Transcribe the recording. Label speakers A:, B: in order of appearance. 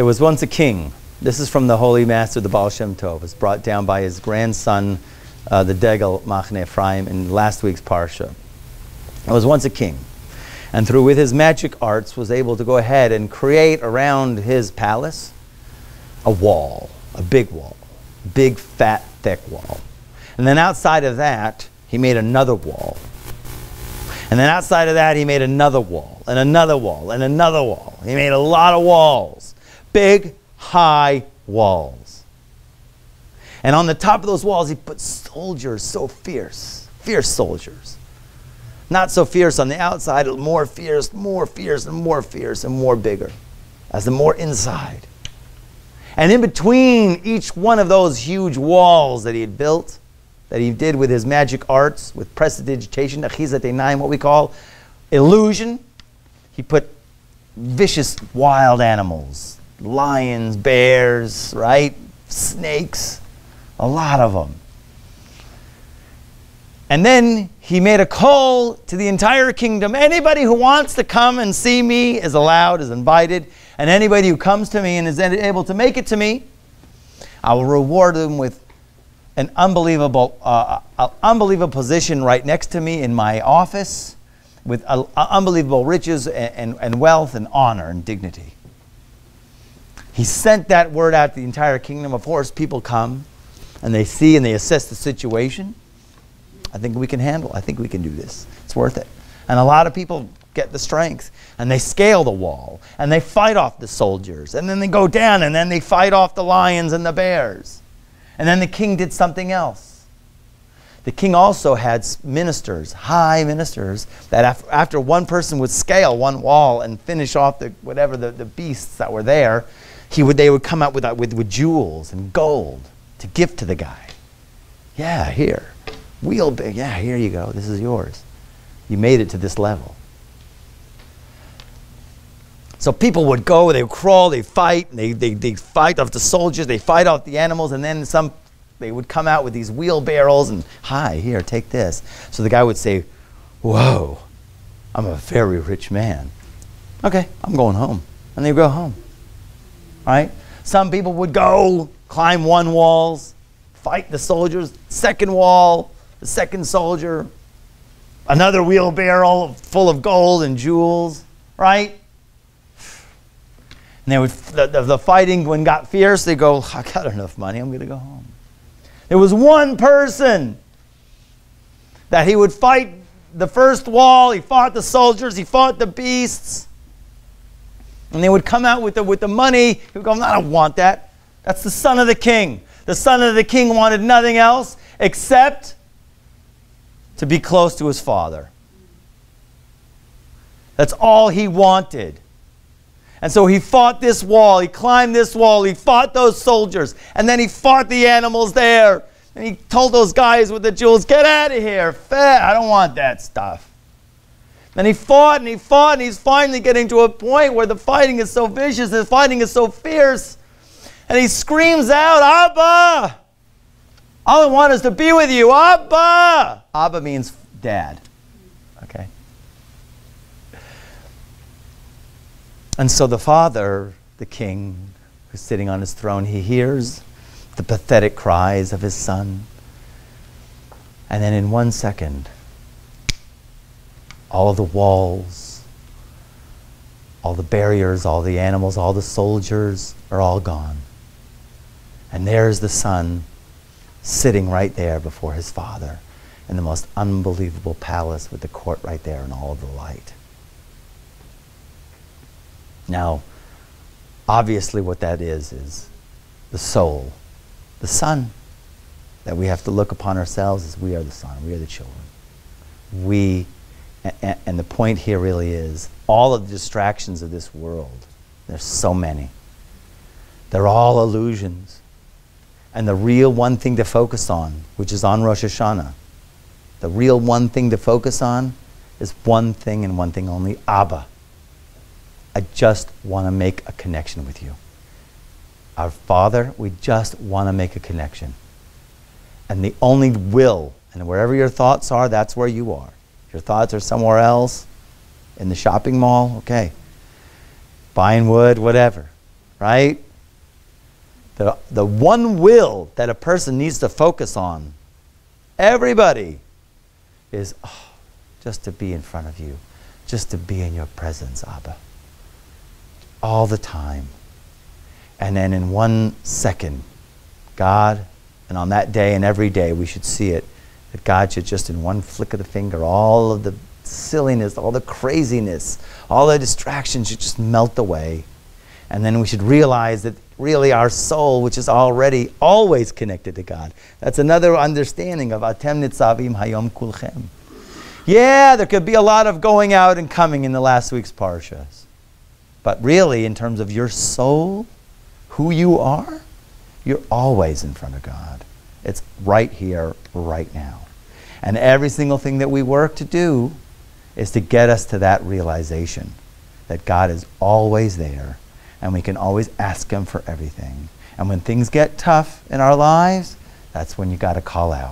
A: There was once a king. This is from the Holy Master, the Baal Shem Tov. It was brought down by his grandson, the Degel Machne Ephraim, in last week's Parsha. There was once a king, and with his magic arts was able to go ahead and create around his palace a wall, a big wall, big, fat, thick wall. And then outside of that, he made another wall. And then outside of that, he made another wall, and another wall, and another wall. He made a lot of walls, big, high walls. And on the top of those walls, he put soldiers so fierce, fierce soldiers. Not so fierce on the outside, more fierce, and more fierce, and more bigger, as the more inside. And in between each one of those huge walls that he had built, that he did with his magic arts, with prestidigitation, achizat einayim, what we call illusion, he put vicious wild animals, lions, bears, right? Snakes, a lot of them. And then he made a call to the entire kingdom. Anybody who wants to come and see me is allowed, is invited. And anybody who comes to me and is able to make it to me, I will reward them with an unbelievable position right next to me in my office, with unbelievable riches and wealth and honor and dignity. He sent that word out to the entire kingdom. Of course, people come and they see and they assess the situation. I think we can handle. I think we can do this. It's worth it. And a lot of people get the strength, and they scale the wall, and they fight off the soldiers, and then they go down, and then they fight off the lions and the bears. And then the king did something else. The king also had ministers, high ministers, that after one person would scale one wall and finish off the beasts that were there, they would come out with jewels and gold to gift to the guy. Yeah, here. Wheel big. Yeah, here you go. This is yours. You made it to this level. So people would go, they would crawl, they fight, they fight off the soldiers, they fight off the animals, and then they would come out with these wheelbarrows and, hi, here, take this. So the guy would say, whoa, I'm a very rich man. Okay, I'm going home. And they would go home. Right? Some people would go, climb one wall, fight the soldiers, second wall, the second soldier, another wheelbarrow full of gold and jewels, right? And they would, the fighting, when got fierce, they go, I got enough money, I'm going to go home. There was one person that he would fight the first wall, he fought the soldiers, he fought the beasts, and they would come out with the money. He would go, I don't want that. That's the son of the king. The son of the king wanted nothing else except to be close to his father. That's all he wanted. And so he fought this wall, he climbed this wall, he fought those soldiers, and then he fought the animals there. And he told those guys with the jewels, get out of here, I don't want that stuff. And he fought and he fought, and he's finally getting to a point where the fighting is so vicious, the fighting is so fierce, and he screams out, Abba! All I want is to be with you, Abba! Abba means dad, okay? And so the father, the king, who's sitting on his throne, he hears the pathetic cries of his son. And then in 1 second, all the walls, all the barriers, all the animals, all the soldiers are all gone. And there's the son sitting right there before his father in the most unbelievable palace with the court right there and all of the light. Now, obviously what that is the soul, the son, that we have to look upon ourselves as we are the son, we are the children. And the point here really is, all of the distractions of this world, there's so many. They're all illusions. And the real one thing to focus on, which is on Rosh Hashanah, the real one thing to focus on is one thing and one thing only, Abba. I just want to make a connection with you. Our Father, we just want to make a connection. And the only will, and wherever your thoughts are, that's where you are. If your thoughts are somewhere else, in the shopping mall, okay. Buying wood, whatever. right? The one will that a person needs to focus on, everybody, is just to be in front of you, just to be in your presence, Abba, all the time. And then in 1 second, God, and on that day and every day we should see it, that God should just in one flick of the finger, all of the silliness, all the craziness, all the distractions should just melt away. And then we should realize that really our soul, which is already always connected to God. That's another understanding of Atem Nitzavim Hayom Kulchem. Yeah, there could be a lot of going out and coming in the last week's parshas. But really, in terms of your soul, who you are, you're always in front of God. It's right here, right now. And every single thing that we work to do is to get us to that realization that God is always there and we can always ask Him for everything. And when things get tough in our lives, that's when you got to call out.